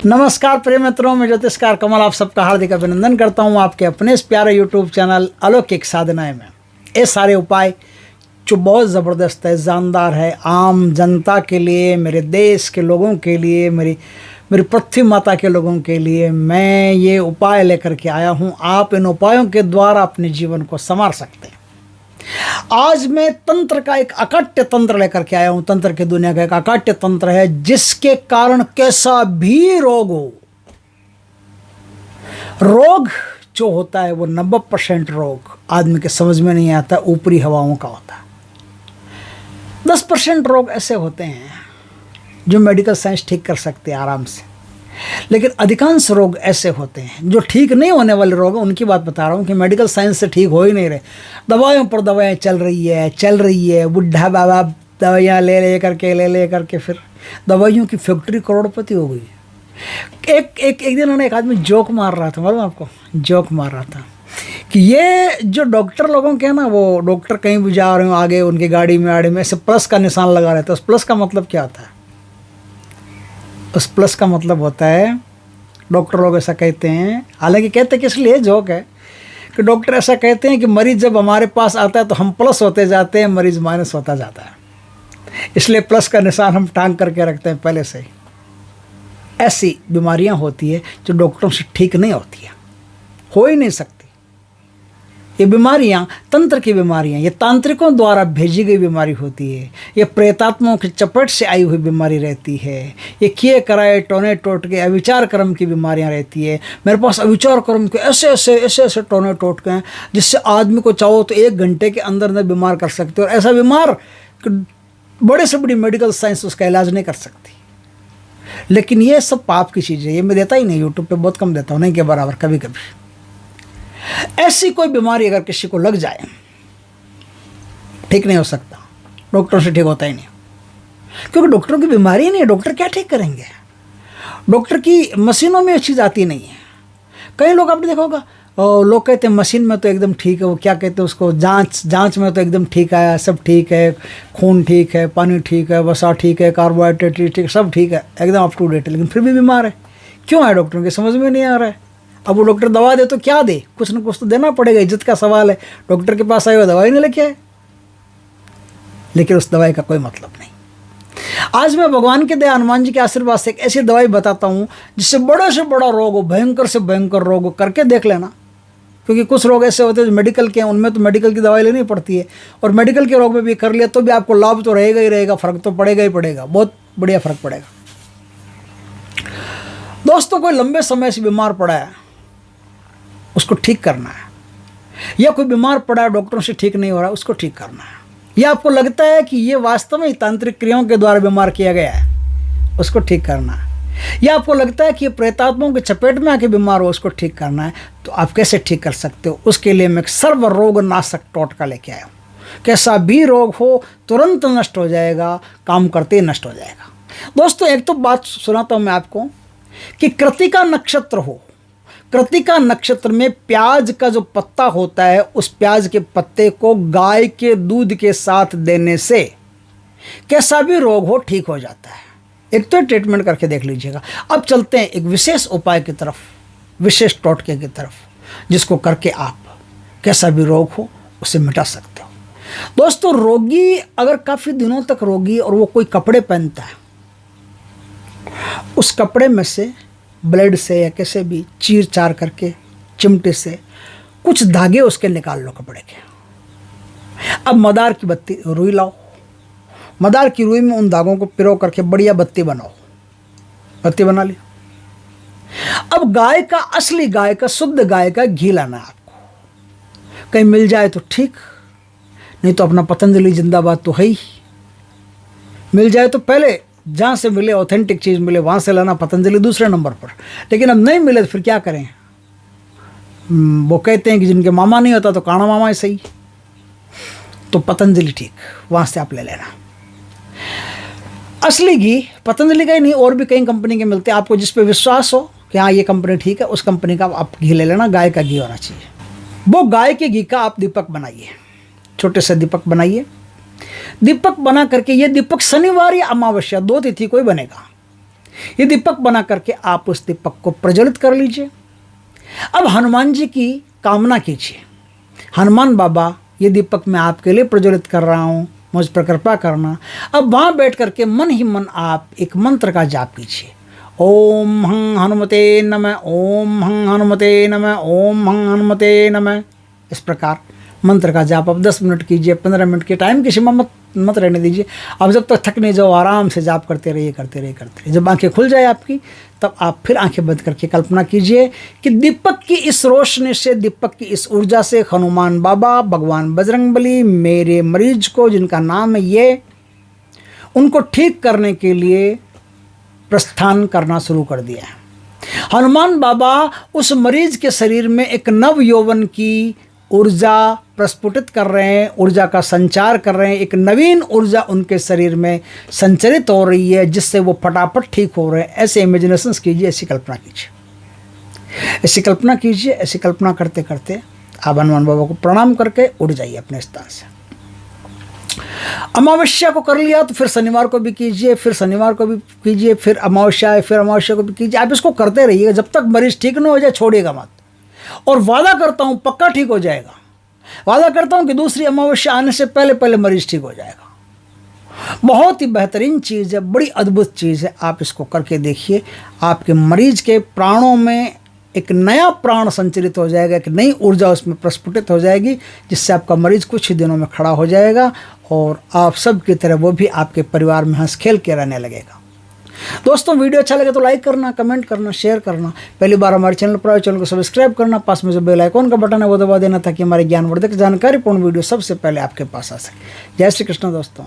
नमस्कार प्रिय मित्रों, मैं ज्योतिषकार कमल आप सबका हार्दिक अभिनंदन करता हूं आपके अपने इस प्यारे यूट्यूब चैनल अलौकिक साधनाएं में। ये सारे उपाय जो बहुत ज़बरदस्त है, जानदार है, आम जनता के लिए, मेरे देश के लोगों के लिए, मेरी पृथ्वी माता के लोगों के लिए मैं ये उपाय लेकर के आया हूं। आप इन उपायों के द्वारा अपने जीवन को संवार सकते हैं। आज मैं तंत्र का एक अकाट्य तंत्र लेकर के आया हूं। तंत्र की दुनिया का एक अकाट्य तंत्र है जिसके कारण कैसा भी रोग हो, रोग जो होता है वो 90% रोग आदमी के समझ में नहीं आता, ऊपरी हवाओं का होता है। 10% रोग ऐसे होते हैं जो मेडिकल साइंस ठीक कर सकते हैं आराम से, लेकिन अधिकांश रोग ऐसे होते हैं जो ठीक नहीं होने वाले रोग हैं। उनकी बात बता रहा हूँ कि मेडिकल साइंस से ठीक हो ही नहीं रहे, दवाइयों पर दवाएं चल रही है। बुढ़ा बाबा दवाइयाँ ले करके फिर दवाइयों की फैक्ट्री करोड़पति हो गई। एक दिन एक आदमी जोक मार रहा था, मालूम आपको, जोक मार रहा था कि ये जो डॉक्टर लोगों के हैं ना, वो डॉक्टर कहीं भी जा रहे हो आगे उनकी गाड़ी में आड़े में ऐसे प्लस का निशान लगा रहता है। उस प्लस का मतलब क्या होता है? उस प्लस का मतलब होता है, डॉक्टर लोग ऐसा कहते हैं, हालांकि कहते किस लिए, जोक है, कि डॉक्टर ऐसा कहते हैं कि मरीज़ जब हमारे पास आता है तो हम प्लस होते जाते हैं, मरीज़ माइनस होता जाता है, इसलिए प्लस का निशान हम टांग करके रखते हैं पहले से ही। ऐसी बीमारियां होती है जो डॉक्टरों से ठीक नहीं होती है, हो ही नहीं सकती। ये बीमारियां तंत्र की बीमारियां, ये तांत्रिकों द्वारा भेजी गई बीमारी होती है। ये प्रेतात्माओं की चपेट से आई हुई बीमारी रहती है। ये किए कराए टोने टोट के अविचार कर्म की बीमारियां रहती है। मेरे पास अविचार कर्म के ऐसे टोने टोट के हैं जिससे आदमी को चाहो तो 1 घंटे के अंदर अंदर बीमार कर सकते हो, और ऐसा बीमार कि बड़े से बड़ी मेडिकल साइंस उसका इलाज नहीं कर सकती। लेकिन ये सब पाप की चीज़ है, ये मैं देता ही नहीं, यूट्यूब पे बहुत कम देता हूँ, नहीं के बराबर, कभी कभी। ऐसी कोई बीमारी अगर किसी को लग जाए, ठीक नहीं हो सकता, डॉक्टरों से ठीक होता ही नहीं, क्योंकि डॉक्टरों की बीमारी ही नहीं है। डॉक्टर क्या ठीक करेंगे? डॉक्टर की मशीनों में चीज़ आती नहीं है। कई लोग आपने देखा होगा, लोग कहते हैं मशीन में तो एकदम ठीक है, वो क्या कहते हैं उसको, जांच में तो एकदम ठीक आया, सब ठीक है, खून ठीक है, पानी ठीक है, वसा ठीक है, कार्बोहाइड्रेट ठीक, सब ठीक है, एकदम अप टू डेट है, लेकिन फिर भी बीमार है। क्यों है? डॉक्टरों के समझ में नहीं आ रहा है। अब वो डॉक्टर दवा दे तो क्या दे, कुछ ना कुछ तो देना पड़ेगा, इज्जत का सवाल है। डॉक्टर के पास आए हुआ दवाई नहीं लेके आए, लेकिन उस दवाई का कोई मतलब नहीं। आज मैं भगवान के दया, हनुमान जी के आशीर्वाद से एक ऐसी दवाई बताता हूँ जिससे बड़े से बड़ा रोग हो, भयंकर से भयंकर रोग हो, करके देख लेना। क्योंकि कुछ रोग ऐसे होते हैं जो मेडिकल के हैं, उनमें तो मेडिकल की दवाई लेनी पड़ती है, और मेडिकल के रोग में भी कर लिया तो भी आपको लाभ तो रहेगा ही रहेगा, फर्क तो पड़ेगा ही पड़ेगा, बहुत बढ़िया फर्क पड़ेगा। दोस्तों, कोई लंबे समय से बीमार पड़ा है, उसको ठीक करना है, या कोई बीमार पड़ा है डॉक्टरों से ठीक नहीं हो रहा, उसको ठीक करना है, या आपको लगता है कि ये वास्तव में तांत्रिक क्रियाओं के द्वारा बीमार किया गया है, उसको ठीक करना है, या आपको लगता है कि ये प्रेतात्माओं के चपेट में आके बीमार हो, उसको ठीक करना है, तो आप कैसे ठीक कर सकते हो? उसके लिए मैं एक सर्व रोग नाशक टोटका लेके आया हूँ। कैसा भी रोग हो तुरंत नष्ट हो जाएगा, काम करते ही नष्ट हो जाएगा। दोस्तों, एक तो बात सुनाता हूँ मैं आपको कि कृतिका नक्षत्र हो, कृतिका नक्षत्र में प्याज का जो पत्ता होता है, उस प्याज के पत्ते को गाय के दूध के साथ देने से कैसा भी रोग हो ठीक हो जाता है। एक तो ट्रीटमेंट करके देख लीजिएगा। अब चलते हैं एक विशेष उपाय की तरफ, विशेष टोटके की तरफ, जिसको करके आप कैसा भी रोग हो उसे मिटा सकते हो। दोस्तों, रोगी अगर काफ़ी दिनों तक रोगी और वो कोई कपड़े पहनता है, उस कपड़े में से ब्लेड से या कैसे भी चीर चार करके चिमटे से कुछ धागे उसके निकाल लो कपड़े के। अब मदार की बत्ती रुई लाओ, मदार की रुई में उन धागों को पिरो करके बढ़िया बत्ती बनाओ, बत्ती बना ली। अब गाय का, असली गाय का, शुद्ध गाय का घी लाना है आपको। कहीं मिल जाए तो ठीक, नहीं तो अपना पतंजलि जिंदाबाद तो है ही। मिल जाए तो पहले जहाँ से मिले, ऑथेंटिक चीज़ मिले, वहाँ से लाना, पतंजलि दूसरे नंबर पर। लेकिन अब नहीं मिले तो फिर क्या करें? वो कहते हैं कि जिनके मामा नहीं होता तो काना मामा है सही, तो पतंजलि ठीक, वहाँ से आप ले लेना। असली घी पतंजलि का ही नहीं, और भी कई कंपनी के मिलते हैं, आपको जिस पे विश्वास हो कि हाँ ये कंपनी ठीक है, उस कंपनी का आप घी ले लेना। गाय का घी होना चाहिए। वो गाय के घी का आप दीपक बनाइए, छोटे से दीपक बनाइए। दीपक बना करके, ये दीपक शनिवार या अमावस्या 2 तिथि को ही बनेगा। ये दीपक बना करके आप उस दीपक को प्रज्वलित कर लीजिए। अब हनुमान जी की कामना कीजिए, हनुमान बाबा ये दीपक मैं आपके लिए प्रज्वलित कर रहा हूँ, मुझ पर कृपा करना। अब वहाँ बैठ करके मन ही मन आप एक मंत्र का जाप कीजिए, ओम हं हनुमते नमः, ओम हं हनुमते नमः, ओम हं हनुमते नमः। इस प्रकार मंत्र का जाप आप 10 मिनट कीजिए, 15 मिनट के टाइम की सीमा मत रहने दीजिए। अब जब तक थक नहीं जाओ आराम से जाप करते रहिए करते रहिए। जब आंखें खुल जाए आपकी, तब आप फिर आंखें बंद करके कल्पना कीजिए कि दीपक की इस रोशनी से, दीपक की इस ऊर्जा से हनुमान बाबा, भगवान बजरंगबली मेरे मरीज को, जिनका नाम है ये, उनको ठीक करने के लिए प्रस्थान करना शुरू कर दिया है। हनुमान बाबा उस मरीज के शरीर में एक नव यौवन की ऊर्जा प्रस्फुटित कर रहे हैं, ऊर्जा का संचार कर रहे हैं। एक नवीन ऊर्जा उनके शरीर में संचरित हो रही है, जिससे वो फटाफट ठीक हो रहे हैं। ऐसे इमेजिनेशंस कीजिए, ऐसी कल्पना कीजिए, ऐसी कल्पना कीजिए। ऐसी कल्पना करते करते आप हनुमान बाबा को प्रणाम करके उठ जाइए अपने स्थान से। अमावस्या को कर लिया तो फिर शनिवार को भी कीजिए, फिर शनिवार को भी कीजिए, फिर अमावस्या है, फिर अमावस्या को भी कीजिए। आप इसको करते रहिएगा जब तक मरीज ठीक न हो जाए, छोड़िएगा मत। और वादा करता हूं पक्का ठीक हो जाएगा। वादा करता हूं कि दूसरी अमावस्या आने से पहले पहले मरीज ठीक हो जाएगा। बहुत ही बेहतरीन चीज़ है, बड़ी अद्भुत चीज़ है। आप इसको करके देखिए, आपके मरीज के प्राणों में एक नया प्राण संचरित हो जाएगा, एक नई ऊर्जा उसमें प्रस्फुटित हो जाएगी, जिससे आपका मरीज कुछ ही दिनों में खड़ा हो जाएगा और आप सब की तरह वो भी आपके परिवार में हंस खेल के रहने लगेगा। दोस्तों, वीडियो अच्छा लगे तो लाइक करना, कमेंट करना, शेयर करना। पहली बार हमारे चैनल पर आए, चैनल को सब्सक्राइब करना, पास में जो बेल आइकॉन का बटन है वो दबा देना, ताकि हमारे ज्ञानवर्धक जानकारीपूर्ण वीडियो सबसे पहले आपके पास आ सके। जय श्री कृष्ण दोस्तों।